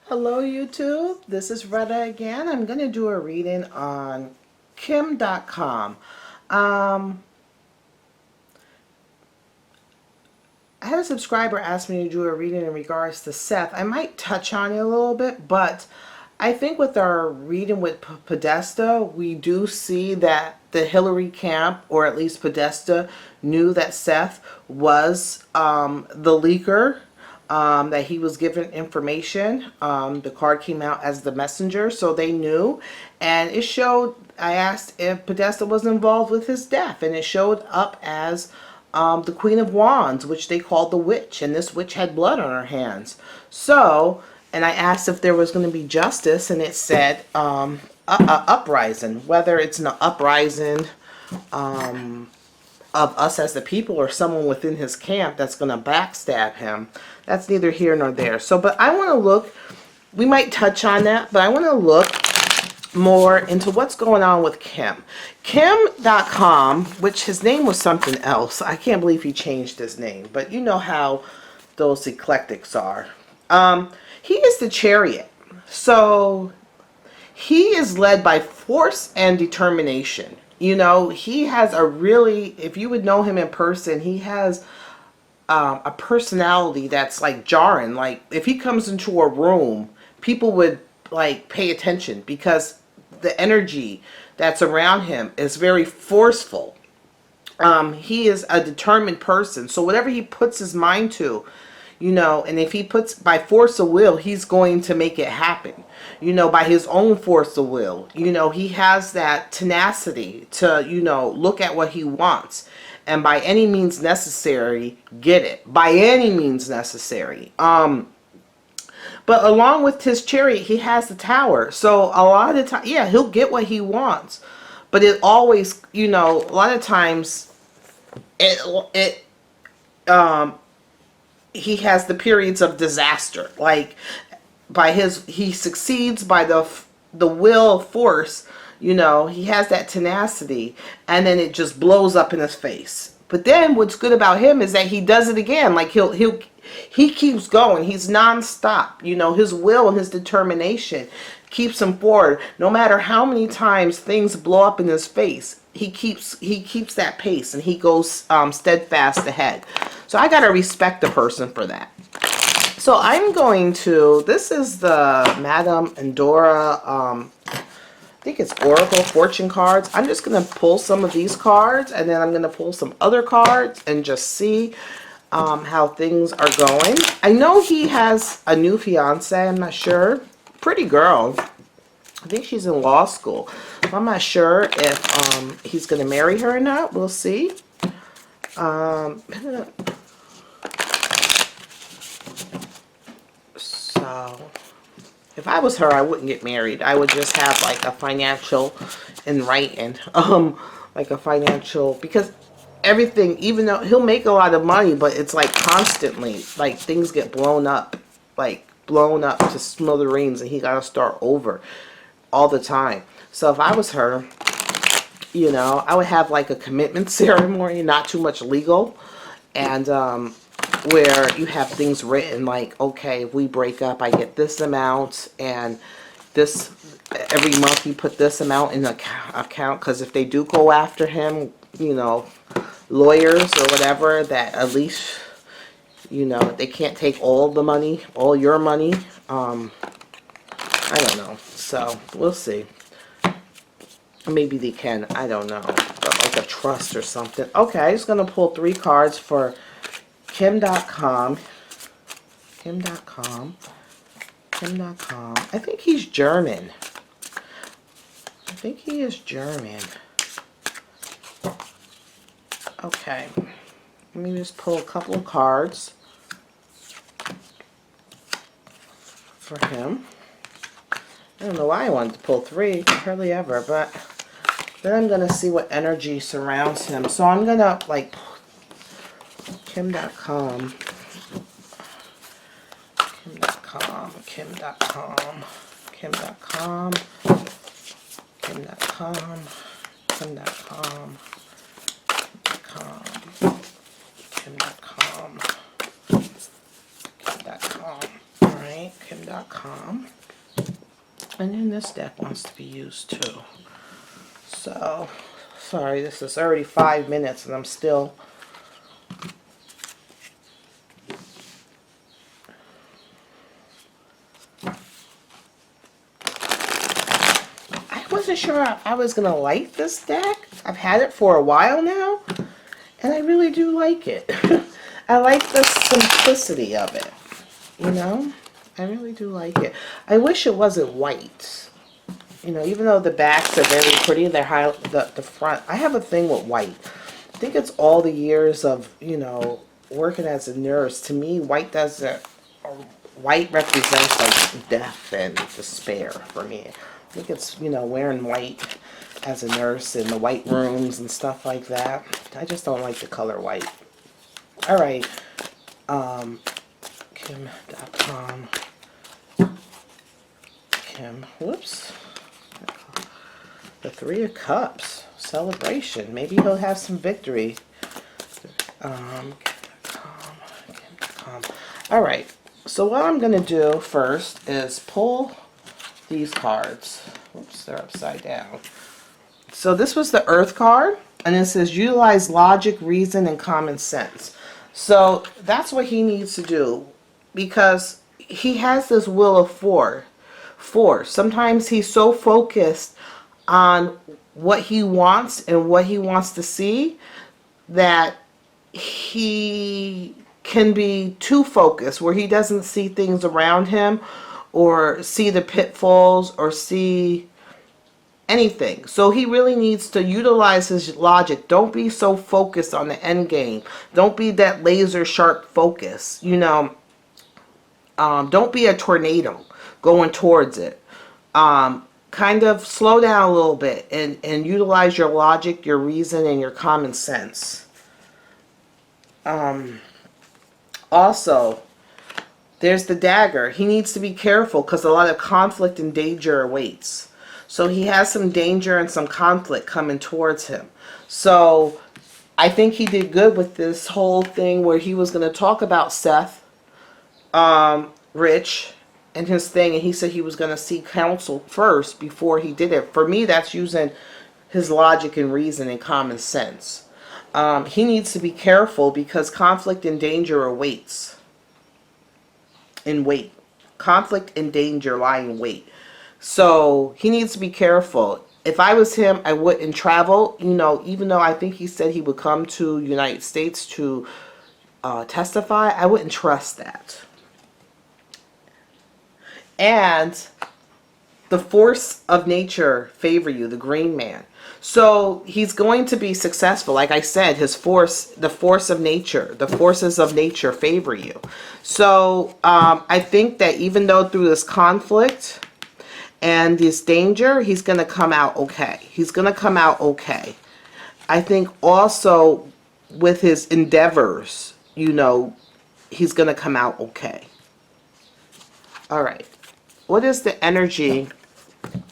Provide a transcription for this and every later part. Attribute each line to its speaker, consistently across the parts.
Speaker 1: Hello YouTube, this is Retta again. I'm going to do a reading on DotCom. I had a subscriber ask me to do a reading in regards to Seth. I might touch on it a little bit, but I think with our reading with Podesta, we do see that the Hillary camp, or at least Podesta, knew that Seth was the leaker. That he was given information. The card came out as the messenger, so they knew. And it showed, I asked if Podesta was involved with his death, and it showed up as the Queen of Wands, which they called the witch. And this witch had blood on her hands. So, and I asked if there was going to be justice, and it said uprising. Whether it's an uprising of us as the people or someone within his camp that's going to backstab him, that's neither here nor there. So, but I want to look, we might touch on that, but I want to look more into what's going on with Kim. DotCom, which his name was something else. I can't believe he changed his name, but you know how those eclectics are. He is the chariot. So he is led by force and determination. You know, he has a really, if you would know him in person, he has a personality that's like jarring. Like if he comes into a room, people would like pay attention because the energy that's around him is very forceful. He is a determined person. So whatever he puts his mind to, you know, and if he puts by force of will, he's going to make it happen, you know, by his own force of will. You know, he has that tenacity to, you know, look at what he wants and by any means necessary, get it. By any means necessary. But along with his chariot, he has the tower. So a lot of the time, yeah, he'll get what he wants. But it always, you know, a lot of times he has the periods of disaster. Like by he succeeds by the will force, you know, he has that tenacity, and then it just blows up in his face. But then what's good about him is that he does it again. Like he keeps going. He's nonstop. You know, his will and his determination keeps him forward. No matter how many times things blow up in his face, he keeps that pace, and he goes steadfast ahead. So I gotta respect the person for that. So I'm going to, this is the Madame Endora, I think it's Oracle Fortune cards. I'm just going to pull some of these cards, and then I'm going to pull some other cards and just see how things are going. I know he has a new fiance. I'm not sure. Pretty girl. I think she's in law school. I'm not sure if he's going to marry her or not. We'll see. So, if I was her, I wouldn't get married. I would just have like a financial in writing. Like a financial, because everything, even though he'll make a lot of money, but it's like constantly, like things get blown up. Like blown up to smithereens, and he got to start over all the time. So if I was her, you know, I would have like a commitment ceremony, not too much legal, and where you have things written like, okay, if we break up, I get this amount, and this every month you put this amount in the account, because if they do go after him, you know, lawyers or whatever, that at least, you know, they can't take all the money, all your money. I don't know. So we'll see. Maybe they can. I don't know. But like a trust or something. Okay, I'm just going to pull 3 cards for DotCom. DotCom. I think he's German. I think he is German. Okay. Let me just pull a couple of cards for him. I don't know why I wanted to pull 3. Hardly ever, but then I'm going to see what energy surrounds him. So I'm going to, like, DotCom. Alright. right, Kim.com. And then this deck wants to be used too. So, sorry, this is already 5 minutes and I'm still... I wasn't sure I was going to like this deck. I've had it for a while now, and I really do like it. I like the simplicity of it, you know? I really do like it. I wish it wasn't white. You know, even though the backs are very pretty, they're the front. I have a thing with white. I think it's all the years of, you know, working as a nurse. To me, white doesn't... White represents like death and despair for me. I think it's, you know, wearing white as a nurse in the white rooms and stuff like that. I just don't like the color white. All right. Kim.com. Kim. Whoops. The Three of Cups. Celebration. Maybe he'll have some victory. Kim.com. All right. So what I'm going to do first is pull these cards. Oops, they're upside down. So this was the Earth card, and it says utilize logic, reason, and common sense. So that's what he needs to do, because he has this will of force. Sometimes he's so focused on what he wants and what he wants to see that he can be too focused, where he doesn't see things around him or see the pitfalls or see anything. So he really needs to utilize his logic. Don't be so focused on the end game. Don't be that laser sharp focus. You know, don't be a tornado going towards it. Kind of slow down a little bit and utilize your logic, your reason, and your common sense. Also, there's the dagger. He needs to be careful because a lot of conflict and danger awaits. So he has some danger and some conflict coming towards him. So I think he did good with this whole thing where he was going to talk about Seth Rich and his thing. And he said he was going to seek counsel first before he did it. For me, that's using his logic and reason and common sense. He needs to be careful because conflict and danger awaits. In wait. Conflict and danger lie in wait. So he needs to be careful. If I was him, I wouldn't travel. You know, even though I think he said he would come to United States to testify, I wouldn't trust that. And the force of nature favor you, the green man. So he's going to be successful. Like I said, his force, the force of nature, the forces of nature favor you. So I think that even though through this conflict and this danger, he's going to come out okay. He's going to come out okay. I think also with his endeavors, you know, he's going to come out okay. All right. What is the energy?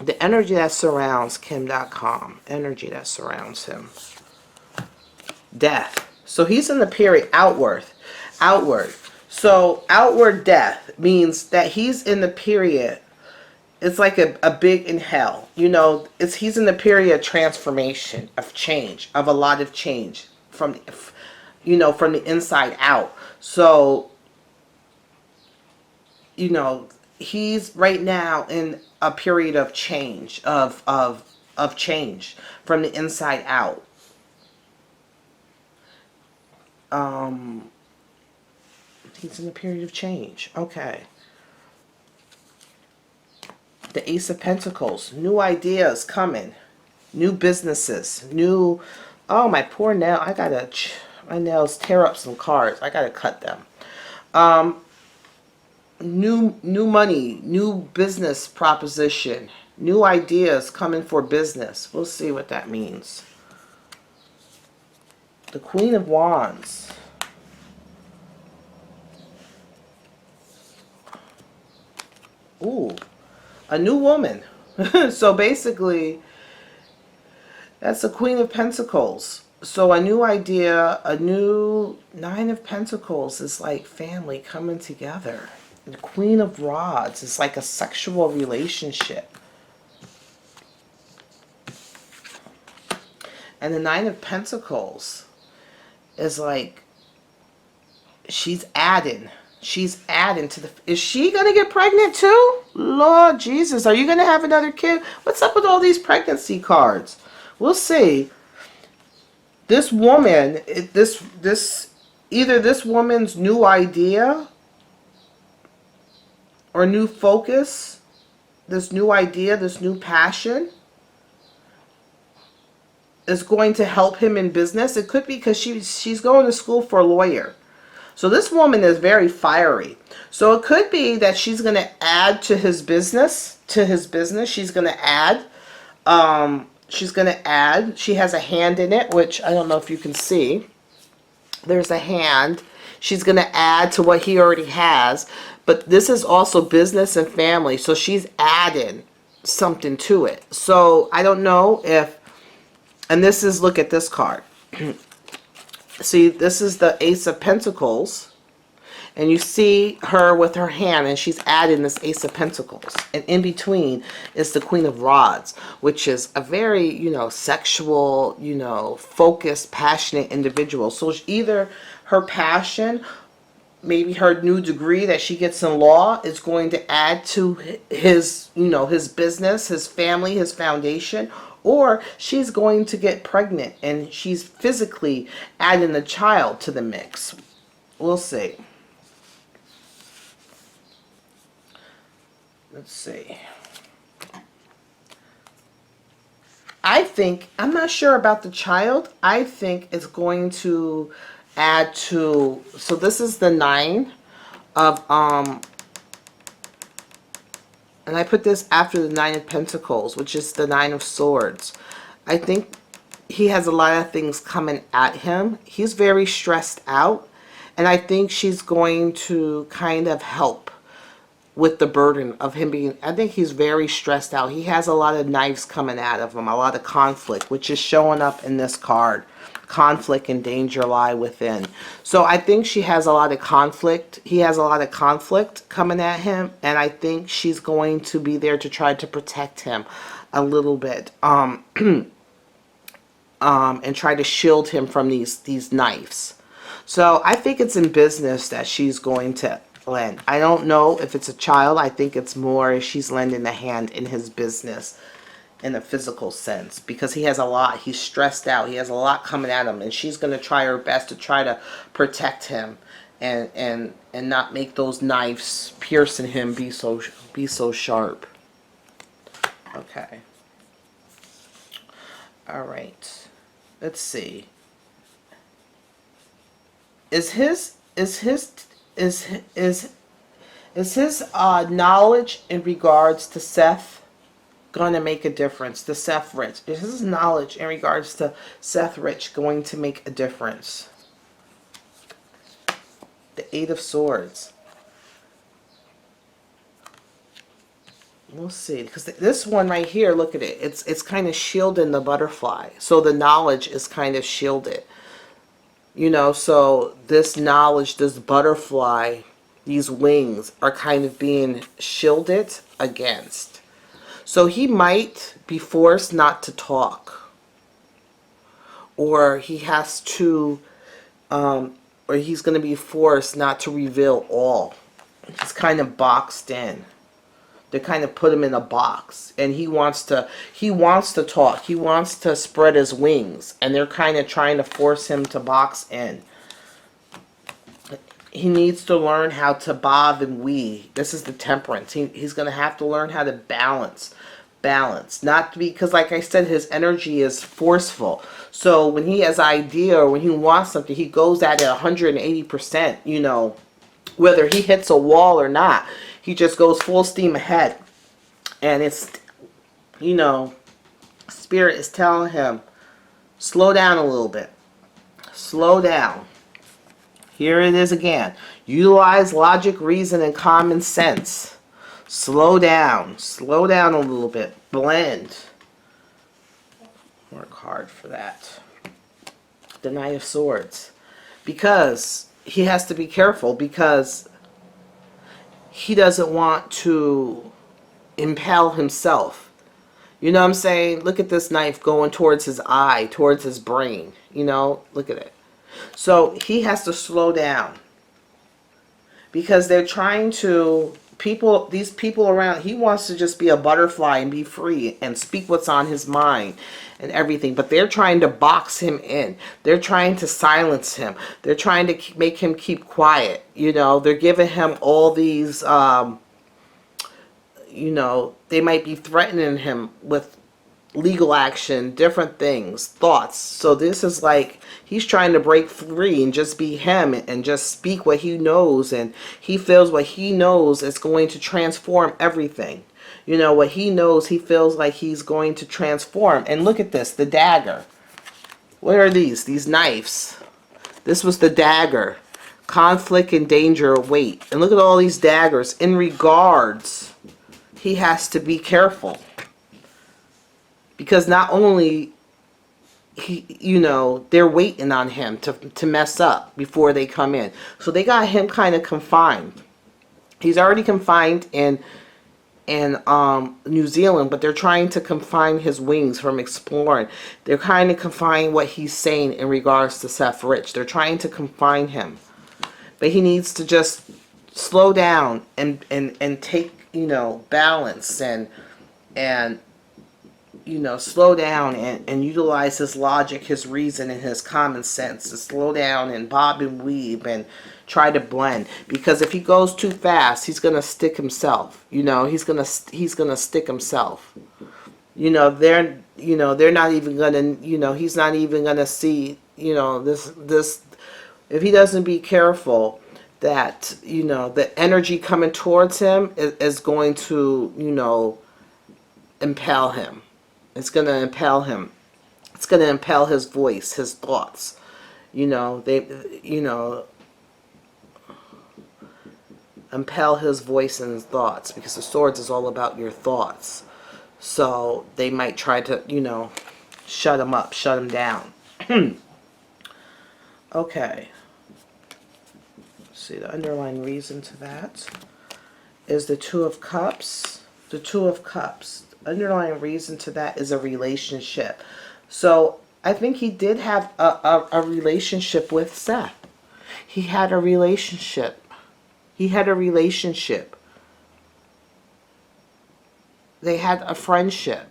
Speaker 1: The energy that surrounds Kim.com. Energy that surrounds him. Death. So he's in the period outward. Outward. So outward death means that he's in the period. It's like a big inhale. You know, he's in the period of transformation, of change, of a lot of change from, you know, from the inside out. So, you know, he's right now in a period of change, of change from the inside out. He's in a period of change. Okay. The Ace of Pentacles. New ideas coming. New businesses. New... Oh, my poor nail. I gotta... My nails tear up some cards. I gotta cut them. New money. New business proposition. New ideas coming for business. We'll see what that means. The Queen of Wands. Ooh. A new woman. So basically, that's the Queen of Pentacles. So a new idea, a new Nine of Pentacles is like family coming together. The Queen of Rods is like a sexual relationship. And the Nine of Pentacles is like, she's adding to the, is she going to get pregnant too? Lord Jesus, are you going to have another kid? What's up with all these pregnancy cards? We'll see. This woman, either this woman's new idea or new focus, this new idea, this new passion is going to help him in business. It could be because she's going to school for a lawyer. So this woman is very fiery. So it could be that she's going to add to his business, She's going to add. She has a hand in it, which I don't know if you can see. There's a hand. She's going to add to what he already has. But this is also business and family. So she's adding something to it. So I don't know if, and this is, look at this card. See, this is the Ace of Pentacles. And you see her with her hand, and she's adding this Ace of Pentacles. And in between is the Queen of Rods, which is a very, sexual, focused, passionate individual. So either her passion, maybe her new degree that she gets in law, is going to add to his, his business, his family, his foundation, or she's going to get pregnant and she's physically adding a child to the mix. We'll see. Let's see. I'm not sure about the child. I think it's going to add to, so this is the 9 of, and I put this after the 9 of Pentacles, which is the 9 of Swords. I think he has a lot of things coming at him. He's very stressed out. And I think she's going to kind of help with the burden of him being, I think he's very stressed out. He has a lot of knives coming out of him, a lot of conflict, which is showing up in this card. Conflict and danger lie within. So I think she has a lot of conflict. He has a lot of conflict coming at him, and I think she's going to be there to try to protect him a little bit, and try to shield him from these knives. So I think it's in business that she's going to lend. I don't know if it's a child. I think it's more she's lending a hand in his business in a physical sense, because he has a lot. He's stressed out. He has a lot coming at him, and she's going to try her best to try to protect him and not make those knives piercing him be so sharp. Okay. All right. Let's see. Is his knowledge in regards to Seth going to make a difference? To Seth Rich, is his knowledge in regards to Seth Rich going to make a difference? The 8 of Swords. We'll see, because this one right here, look at it. It's kind of shielding the butterfly, so the knowledge is kind of shielded. So this knowledge, this butterfly, these wings are kind of being shielded against. So he might be forced not to talk, or he has to, or he's going to be forced not to reveal all. He's kind of boxed in. They kind of put him in a box, and he wants to talk. He wants to spread his wings, and they're kind of trying to force him to box in. He needs to learn how to bob and weave. This is the Temperance. He's going to have to learn how to balance. Not because, like I said, his energy is forceful. So when he has an idea or when he wants something, he goes at it 180%, whether he hits a wall or not. He just goes full steam ahead. And it's, Spirit is telling him, slow down a little bit. Slow down. Here it is again. Utilize logic, reason, and common sense. Slow down. Slow down a little bit. Blend. Work hard for that. The Knight of Swords. Because he has to be careful, because he doesn't want to impale himself. You know what I'm saying? Look at this knife going towards his eye, towards his brain. You know, look at it. So he has to slow down. Because they're trying to, these people around, he wants to just be a butterfly and be free and speak what's on his mind and everything. But they're trying to box him in. They're trying to silence him. They're trying to make him keep quiet. You know, they're giving him all these, you know, they might be threatening him with legal action, different things, thoughts. So this is like he's trying to break free and just be him and just speak what he knows, and he feels what he knows is going to transform everything. You know, what he knows, he feels like he's going to transform. And look at this, the dagger. What are these? These knives. This was the dagger. Conflict and danger await. And look at all these daggers. In regards, he has to be careful. Because not only, you know, they're waiting on him to mess up before they come in. So they got him kind of confined. He's already confined in New Zealand, but they're trying to confine his wings from exploring. They're kind of confining what he's saying in regards to Seth Rich. They're trying to confine him. But he needs to just slow down and take, you know, balance and you know, slow down and utilize his logic, his reason, and his common sense to slow down and bob and weave and try to blend. Because if he goes too fast, he's gonna stick himself. You know, he's gonna stick himself. You know, they're not even gonna, you know, he's not even gonna see, you know, this if he doesn't be careful, that, you know, the energy coming towards him is going to, you know, impel him. It's going to impel him. It's going to impel his voice, his thoughts. You know, impel his voice and his thoughts, because the swords is all about your thoughts. So they might try to, you know, shut him up, shut him down. Okay. See, the underlying reason to that is the Two of Cups. The Two of Cups. Underlying reason to that is a relationship. So I think he did have a relationship with Seth. He had a relationship. He had a relationship. They had a friendship.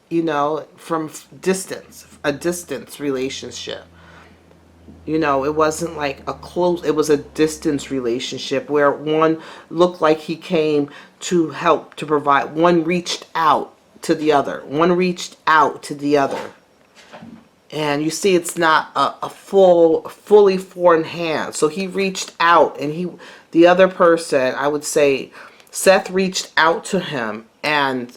Speaker 1: You know, from distance, a distance relationship. You know, it wasn't like a close, it was a distance relationship where one looked like he came to help, to provide. One reached out to the other. One reached out to the other. And you see, it's not a fully foreign hand. So he reached out, and the other person, I would say, Seth reached out to him, and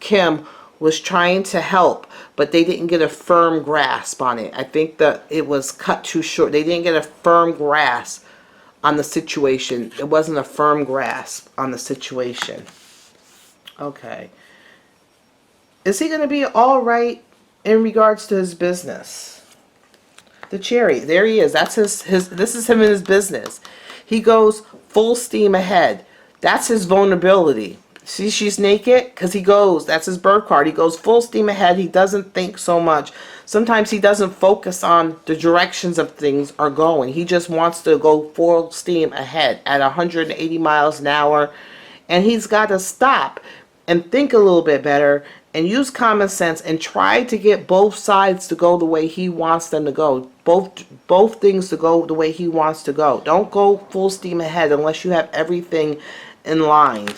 Speaker 1: Kim was trying to help, but they didn't get a firm grasp on it. I think that it was cut too short. They didn't get a firm grasp on the situation. It wasn't a firm grasp on the situation. Okay. Is he going to be all right in regards to his business? The Chariot. There he is. That's his. This is him in his business. He goes full steam ahead. That's his vulnerability. See, she's naked because he goes. That's his birth card. He goes full steam ahead. He doesn't think so much. Sometimes he doesn't focus on the directions of things are going. He just wants to go full steam ahead at 180 miles an hour. And he's got to stop and think a little bit better and use common sense and try to get both sides to go the way he wants them to go. Both things to go the way he wants to go. Don't go full steam ahead unless you have everything in line.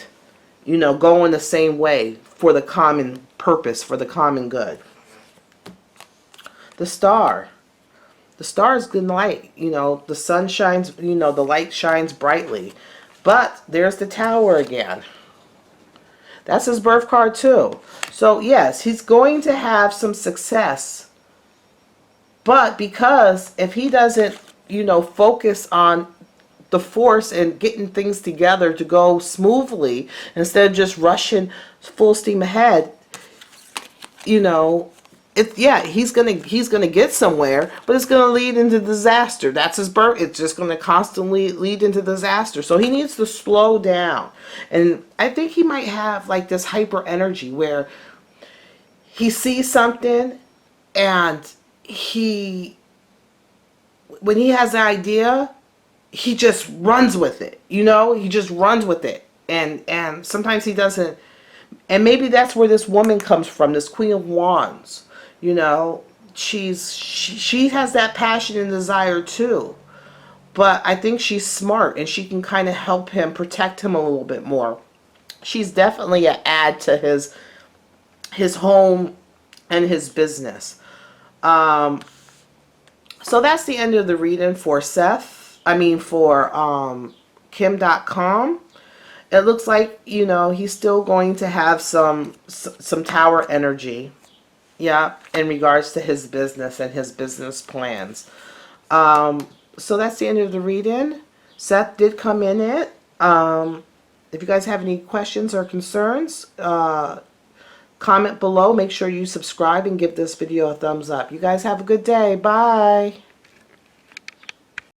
Speaker 1: You know, going the same way for the common purpose, for the common good. The Star. The Star is good light. You know, the sun shines, you know, the light shines brightly. But there's the Tower again. That's his birth card too. So yes, he's going to have some success. But because if he doesn't, you know, focus on the force and getting things together to go smoothly instead of just rushing full steam ahead, you know, yeah, he's gonna get somewhere, but it's gonna lead into disaster. That's his birth. It's just gonna constantly lead into disaster. So he needs to slow down. And I think he might have like this hyper energy where he sees something and when he has an idea, he just runs with it. You know, he just runs with it. And sometimes he doesn't. And maybe that's where this woman comes from, this Queen of Wands. You know, she has that passion and desire too. But I think she's smart and she can kind of help him, protect him a little bit more. She's definitely an add to his home and his business. So that's the end of the reading for Seth. I mean for Kim.com. It looks like, you know, he's still going to have some tower energy. Yeah, in regards to his business and his business plans. So that's the end of the reading. Seth did come in it. If you guys have any questions or concerns, comment below. Make sure you subscribe and give this video a thumbs up. You guys have a good day. Bye.